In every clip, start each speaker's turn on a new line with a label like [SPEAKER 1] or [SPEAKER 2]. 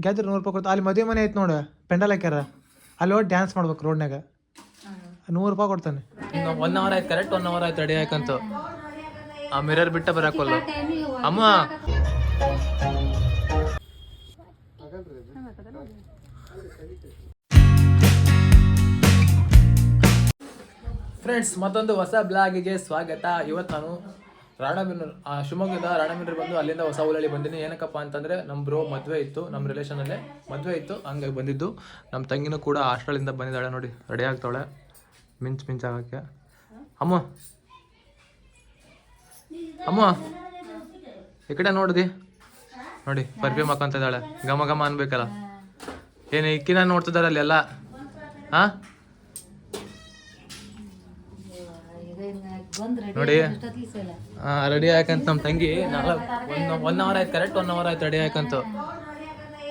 [SPEAKER 1] ಗೆದ್ರೆ 100 ರೂಪಾಯಿ ಕೊಡ್ತಾರೆ. ಅಲ್ಲಿ ಮದುವೆ ಮನೆ ಐತೆ ನೋಡು, ಪೆಂಡಲ್ ಹಾಕ್ಯಾರ, ಅಲ್ಲಿ ಹೋಗಿ ಡ್ಯಾನ್ಸ್ ಮಾಡ್ಬೇಕು ರೋಡ್ನಾಗ, 100 ರೂಪಾಯಿ ಕೊಡ್ತಾನೆ. ಇನ್ನು 1 ಅವರ್ ಆಯ್ತು, ಕರೆಕ್ಟ್ 1 ಅವರ್ ಆಯ್ತು ರೆಡಿ ಹಾಕಂತು. ಆ ಮಿರರ್ ಬಿಟ್ಟ ಬರಕಲ್ಲ ಅಮ್ಮ. ಫ್ರೆಂಡ್ಸ್, ಮತ್ತೊಂದು ಹೊಸ ಬ್ಲಾಗಿಗೆ ಸ್ವಾಗತ. ಇವತ್ತು ನಾನು ರಾಣೆಬೆನ್ನೂರು, ಶಿವಮೊಗ್ಗದ ರಾಣೆಬೆನ್ನೂರು ಬಂದು ಅಲ್ಲಿಂದ ಹೊಸ ಊರಲ್ಲಿ ಬಂದಿನಿ. ಏನಕ್ಕಪ್ಪ ಅಂತಂದರೆ ನಮ್ಮ ಬ್ರೋ ಮದುವೆ ಇತ್ತು, ನಮ್ಮ ರಿಲೇಷನಲ್ಲೇ ಮದುವೆ ಇತ್ತು, ಹಂಗಾಗಿ ಬಂದಿದ್ದು. ನಮ್ಮ ತಂಗಿನೂ ಕೂಡ ಹಾಸ್ಟೆಲಿಂದ ಬಂದಿದ್ದಾಳೆ ನೋಡಿ, ರೆಡಿ ಆಗ್ತಾಳೆ ಮಿಂಚಾಗಕ್ಕೆ. ಅಮ್ಮ ಅಮ್ಮ ಈ ಕಡೆ ನೋಡಿದಿ ನೋಡಿ, ಪರ್ಫ್ಯೂಮ್ ಹಾಕೊಂತ ಇದ್ದಾಳೆ, ಘಮ ಘಮ ಅನ್ಬೇಕಲ್ಲ. ಏನು ಇಕ್ಕಿನ ನೋಡ್ತಿದ್ದಾರೆ ಅಲ್ಲಿ ಎಲ್ಲ. ಹಾಂ ನೋಡಿ ರೆಡಿ ಆಯ್ಕಂತ ನಮ್ಮ ತಂಗಿ. 1 ಅವರ್ ಆಯ್ತು, ಕರೆಕ್ಟ್ 1 ಅವರ್ ಆಯ್ತು ರೆಡಿ ಆಯ್ಕಂತು.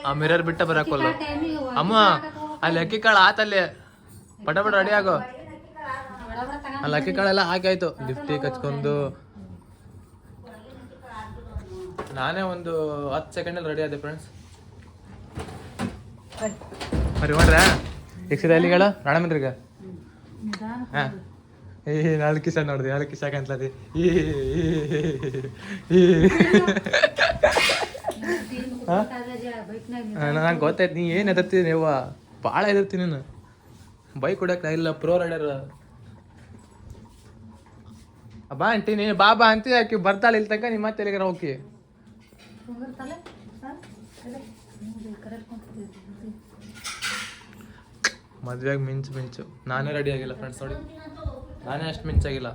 [SPEAKER 1] ಆ ಮಿರರ್ ಬಿಟ್ಟ ಬರಕಲ್ಲ ಅಮ್ಮ. ಅಲ್ಲಿ ಅಕ್ಕಿ ಕಾಳು ಆತಲ್ಲಿ, ಪಟ ರೆಡಿ ಆಗೋ. ಅಲ್ಲಿ ಅಕ್ಕಿ ಕಾಳೆಲ್ಲ ಹಾಕಾಯ್ತು, ಲಿಫ್ಟಿಗೆ ಹಚ್ಕೊಂಡು. ನಾನೇ ಒಂದು 10 ಸೆಕೆಂಡಲ್ಲಿ ರೆಡಿ ಆದೆ ಫ್ರೆಂಡ್ಸ್. ಮರಿ ಮಾಡ್ರೆ ಎಕ್ಸಿದ ಎಲ್ಲಿಗಳ ರಾಣೆಬೆನ್ನೂರಿಗೆ. ಹಾಂ ಏ ನಾಳೆ ಕಿಸ ನೋಡಿದೆ, ನಾಳೆ ಕಿಸ ಕಾಣ್ತದೆ. ನಂಗೆ ಗೊತ್ತಾಯ್ತು ನೀ ಏನು ಎದರ್ತೀನಿ ನೀವು, ಭಾಳ ಎದರ್ತೀನಿ ನೀನು. ಬೈಕ್ ಹೊಡ್ಯಕ್ಕೆ ಇಲ್ಲ, ಪ್ರೋ ರೈಡರ್. ಬಾ ಅಂತೀನಿ, ಬಾ ಅಂತೀನಿ, ಆಕಿ ಬರ್ತಾಳೆ ಇಲ್ಲಿ ತನಕ. ನಿಮ್ಮ ಮತ್ತೆ ಎಲ್ಲಿಗಾರ ಹೋಗಿ ಮದ್ವೆಗೆ ಮಿಂಚು. ನಾನೇ ರೆಡಿ ಆಗಿಲ್ಲ ಫ್ರೆಂಡ್ಸ್, ನೋಡಿ ನಾನೇ ಅಷ್ಟು ಮಿಂಚಾಗಿಲ್ಲ.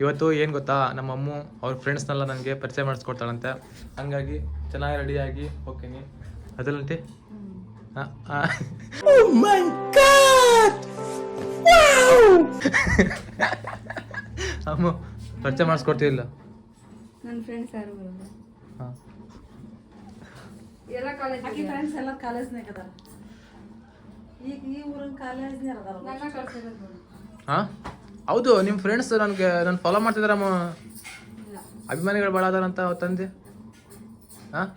[SPEAKER 1] ಇವತ್ತು ಏನು ಗೊತ್ತಾ, ನಮ್ಮ ಅಮ್ಮು ಅವ್ರ ಫ್ರೆಂಡ್ಸ್ನೆಲ್ಲ ನನಗೆ ಪರಿಚಯ ಮಾಡಿಸ್ಕೊಡ್ತಾಳಂತೆ. ಹಂಗಾಗಿ ಚೆನ್ನಾಗಿ ರೆಡಿಯಾಗಿ ಹೋಗ್ತೀನಿ. ಅದಲ್ಲಂತೆ ಅಮ್ಮ ಪರಿಚಯ ಮಾಡಿಸ್ಕೊಡ್ತಿಲ್ಲ.
[SPEAKER 2] ನನ್ನ ಫ್ರೆಂಡ್ಸ್ ಯಾರು ಬರಲ್ಲ.
[SPEAKER 1] ಹಾಂ
[SPEAKER 2] ಎಲ್ಲ ಕಾಲೇಜ್ ಫ್ರೆಂಡ್ಸ್ ಎಲ್ಲ ಕಾಲೇಜ್ನಾಗ ಅದಾರ. ಈಗ ಈ ಊರಿನ ಕಾಲೇಜ್ನಾಗ ಅದಾರ. ನನ್ನ ಕಳ್ಸಿರೋದು.
[SPEAKER 1] ಹಾಂ ಹೌದು, ನಿಮ್ಮ ಫ್ರೆಂಡ್ಸ್ ನಾನು ಫಾಲೋ ಮಾಡ್ತಿದ್ದಾರಮ್ಮ, ಅಭಿಮಾನಿಗಳು ಭಾಳ ಅದಾರಂತ ತಂದೆ. ಹಾಂ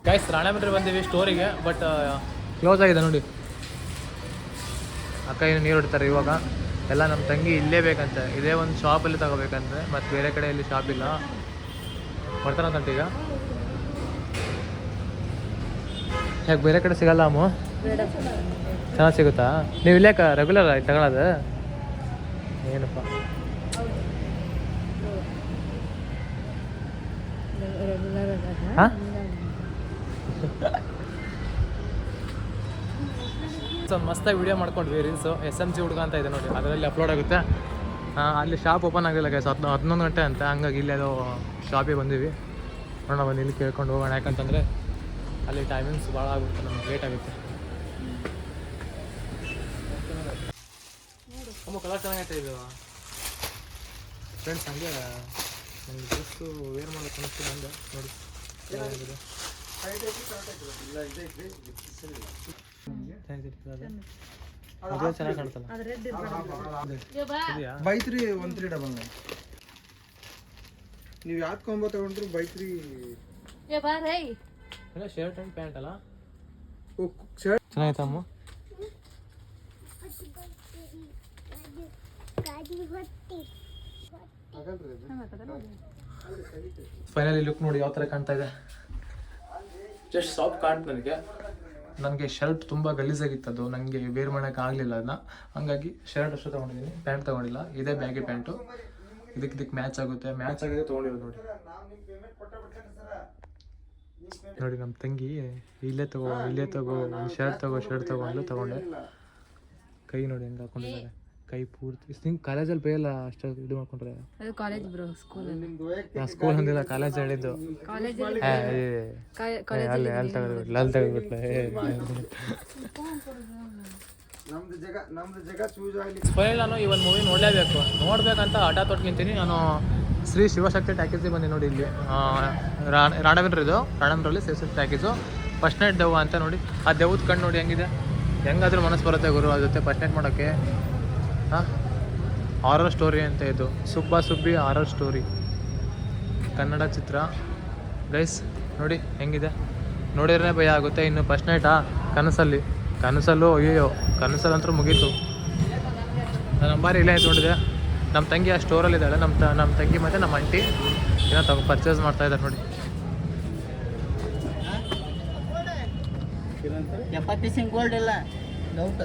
[SPEAKER 1] ಗೈಸ್, ರಾಣೆಬೆನ್ನೂರು ಬಂದೀವಿ ಸ್ಟೋರಿಗೆ, ಬಟ್ ಕ್ಲೋಸ್ ಆಗಿದೆ ನೋಡಿ. ಅಕ್ಕ ಏನು ನೀರು ಹೊಡ್ತಾರೆ ಇವಾಗ. ಎಲ್ಲ ನಮ್ಮ ತಂಗಿ ಇಲ್ಲೇ ಬೇಕಂತೆ, ಇದೇ ಒಂದು ಶಾಪಲ್ಲಿ ತಗೋಬೇಕಂತೆ, ಮತ್ತು ಬೇರೆ ಕಡೆ ಇಲ್ಲಿ ಶಾಪ್ ಇಲ್ಲ. ಬರ್ತಾರಂತ ಈಗ. ಯಾಕೆ ಬೇರೆ ಕಡೆ ಸಿಗಲ್ಲ ಅಮ್ಮ? ಚೆನ್ನಾಗಿ ಸಿಗುತ್ತಾ? ನೀವು ಇಲ್ಲೇ ರೆಗ್ಯುಲರ್ ಆಗಿ ತಗೊಳ್ಳೋದು? ಏನಪ್ಪ ಹಾಂ ಮಸ್ತಾಗಿ ವಿಡಿಯೋ ಮಾಡ್ಕೊಂಡ್ವಿ ರೀಲ್ಸು. SMG ಹುಡುಗ ಅಂತ ಇದೆ ನೋಡಿ, ಅದರಲ್ಲಿ ಅಪ್ಲೋಡ್ ಆಗುತ್ತೆ. ಅಲ್ಲಿ ಶಾಪ್ ಓಪನ್ ಆಗಿಲ್ಲ ಗೈಸ್, 11 ಗಂಟೆ ಅಂತ. ಹಂಗಾಗಿ ಇಲ್ಲೇ ಅದು ಶಾಪಿಗೆ ಬಂದೀವಿ. ನೋಡೋಣ ಬಂದು ಇಲ್ಲಿ ಕೇಳ್ಕೊಂಡು ಹೋಗೋಣ, ಯಾಕಂತಂದರೆ ಅಲ್ಲಿ ಟೈಮಿಂಗ್ಸ್ ಭಾಳ ಆಗುತ್ತೆ, ನಮ್ಗೆ ಲೇಟ್ ಆಗುತ್ತೆ. ತುಂಬ ಕಲರ್ ಚೆನ್ನಾಗೈತೆ ಇದು ಫ್ರೆಂಡ್ಸ್. ಹಂಗೆ ನನಗೆ ಡ್ರೆಸ್ಸು ವೇರ್ ಮಾಡೋಕ್ಕೆ ಅನಿಸ್ತು ಬಂದೆ ನೋಡಿ. ಚೆನ್ನಾಗಿ ಕಾಣ್ತಲ್ಲ.
[SPEAKER 3] ಬೈತ್ರಿ 13 ಡಬಲ್. ನೀವು ಯಾವ್ದು ಕೊಂಬ ತಗೊಂಡ್ರು ಬೈತ್ರಿ.
[SPEAKER 1] ಶರ್ಟ್ ಆ್ಯಂಡ್ ಪ್ಯಾಂಟ್ ಅಲ್ಲ,
[SPEAKER 3] ಶರ್ಟ್
[SPEAKER 1] ಚೆನ್ನಾಗೈತಮ್ಮ. ಫೈನಲಿ ಲುಕ್ ನೋಡಿ ಯಾವ ಥರ ಕಾಣ್ತಾ ಇದೆ. ಜಸ್ಟ್ ಸಾಫ್ಟ್ ಕಾಣ್ತು ನನಗೆ ಶರ್ಟ್ ತುಂಬ ಗಲೀಜಾಗಿತ್ತು, ಅದು ನನಗೆ ವೇರ್ ಮಾಡೋಕ್ಕೆ ಆಗಲಿಲ್ಲ ಅದನ್ನ. ಹಂಗಾಗಿ ಶರ್ಟ್ ಅಷ್ಟೇ ತೊಗೊಂಡಿದ್ದೀನಿ, ಪ್ಯಾಂಟ್ ತೊಗೊಂಡಿಲ್ಲ. ಇದೇ ಬ್ಯಾಗಿ ಪ್ಯಾಂಟು, ಇದಕ್ಕೆ ಮ್ಯಾಚ್ ಆಗುತ್ತೆ, ಮ್ಯಾಚ್ ಆಗಿದೆ ತೊಗೊಂಡಿರೋದು ನೋಡಿ. ನೋಡಿ ನಮ್ಮ ತಂಗಿ ಇಲ್ಲೇ ತಗೋ ಶರ್ಟ್ ತಗೊಂಡು ತಗೊಂಡೆ. ಕೈ ನೋಡಿ ಹೆಂಗೆ ಹಾಕೊಂಡಿದ್ದಾರೆ, ಕೈ ಪೂರ್ತಿ. ಹಿಂಗೆ ಕಾಲೇಜಲ್ಲಿ ಬೇಯಲ್ಲ ಅಷ್ಟು ಇದು ಮಾಡ್ಕೊಂಡ್ರೆ.
[SPEAKER 2] ಕಾಲೇಜ್ ಬ್ರೋ, ಸ್ಕೂಲ್
[SPEAKER 1] ಅಂದಿಲ್ಲ, ಕಾಲೇಜ್ ಹೇಳಿದ್ದು. ಅಲ್ಲಿ ತೆಗೆದ್ಬಿಟ್ಲೆ. ಫೈನಲ್ ನಾನು ಈ ಒಂದು ಮೂವಿ ನೋಡಬೇಕಂತ ಹಠ ತೊಟ್ಕಿಂತೀನಿ. ನಾನು ಶ್ರೀ ಶಿವಶಕ್ತಿ ಟ್ಯಾಕೇಜಿಗೆ ಬಂದೆ ನೋಡಿ. ಇಲ್ಲಿ ರಾಣೆಬೆನ್ನೂರಲ್ಲಿ ಶಿವಶಕ್ತಿ ಟ್ಯಾಕೇಜು ಫಸ್ಟ್ ನೈಟ್ ದೆವ್ವ ಅಂತ ನೋಡಿ. ಆ ದೆವ್ವದ ಕಣ್ಣು ನೋಡಿ ಹೆಂಗಿದೆ, ಹೆಂಗಾದ್ರೂ ಮನಸ್ಸು ಬರುತ್ತೆ ಗುರು ಅದ್ರ ಜೊತೆ ಫಸ್ಟ್ ನೈಟ್ ಮಾಡೋಕ್ಕೆ. ಹಾಂ ಹಾರರ್ ಸ್ಟೋರಿ ಅಂತ ಇದು, ಸುಬ್ಬ ಸುಬ್ಬಿ ಹಾರರ್ ಸ್ಟೋರಿ ಕನ್ನಡ ಚಿತ್ರ. ಗೈಸ್ ನೋಡಿ ಹೆಂಗಿದೆ, ನೋಡಿದ್ರೆ ಭಯ ಆಗುತ್ತೆ. ಇನ್ನು ಫಸ್ಟ್ ನೈಟಾ ಕನಸಲ್ಲೂ ಅಯ್ಯೋ ಕನಸಲ್ಲಂತೂ ಮುಗೀತು. ನನ್ನ ನಂಬರ್ ಇಲ್ಲೇ ನೋಡಿದೆ. ನಮ್ಮ ತಂಗಿ ಆ ಸ್ಟೋರಲ್ಲಿ ಇದ್ದಾಳೆ, ನಮ್ಮ ತಂಗಿ ಮತ್ತು ನಮ್ಮ ಆಂಟಿ ಏನೋ ಪರ್ಚೇಸ್ ಮಾಡ್ತಾ ಇದ್ದಾರೆ ನೋಡಿ.
[SPEAKER 4] ಚಪಾತಿ ಸಿಂಗ್ ಗೋಲ್ಡ್ ಇಲ್ಲ ಡೌಟ್.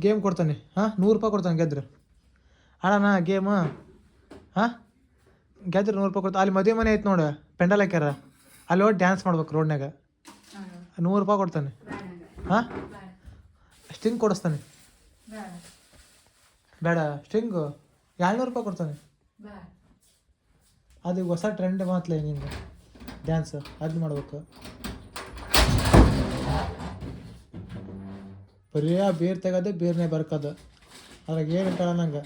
[SPEAKER 1] ಗೇಮ್ ಕೊಡ್ತಾನೆ, ಹಾಂ 100 ರೂಪಾಯಿ ಕೊಡ್ತಾನೆ ಗೆದ್ರೆ. ಆಡೋಣ ಗೇಮು, ಹಾಂ ಗೆದ್ರೆ 100 ರೂಪಾಯಿ ಕೊಡ್ತಾನೆ. ಅಲ್ಲಿ ಮದುವೆ ಮನೆ ಐತೆ ನೋಡು, ಪೆಂಡಲ್ ಹಾಕ್ಯಾರ, ಅಲ್ಲಿ ಹೋಗಿ ಡ್ಯಾನ್ಸ್ ಮಾಡ್ಬೇಕು ರೋಡ್ನಾಗ. 100 ರೂಪಾಯಿ ಕೊಡ್ತಾನೆ. ಹಾಂ ಸ್ಟಿಂಗ್ ಕೊಡಿಸ್ತಾನೆ. ಬೇಡ ಸ್ಟಿಂಗು 200 ರೂಪಾಯಿ ಕೊಡ್ತಾನೆ. ಅದು ಹೊಸ ಟ್ರೆಂಡ್ ಮಾತ್ಲೆ ನಿಂಗೆ ಡ್ಯಾನ್ಸ್ ಅದು ಮಾಡ್ಬೇಕು. ಬರೀ ಆ ಬೇರ್ ತೆಗೋದು ಬೇರ್ನೇ ಬರ್ಕೋದು, ಅದ್ರಾಗ ಏನು ಇಟ್ಟಾಳ ನಂಗೆ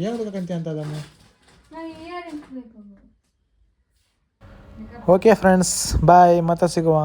[SPEAKER 1] ಏನು ಬೇಕಂತ ಅಂತದಮ್ಮ. ಓಕೆ ಫ್ರೆಂಡ್ಸ್, ಬಾಯ್, ಮತ್ತೆ ಸಿಗುವ.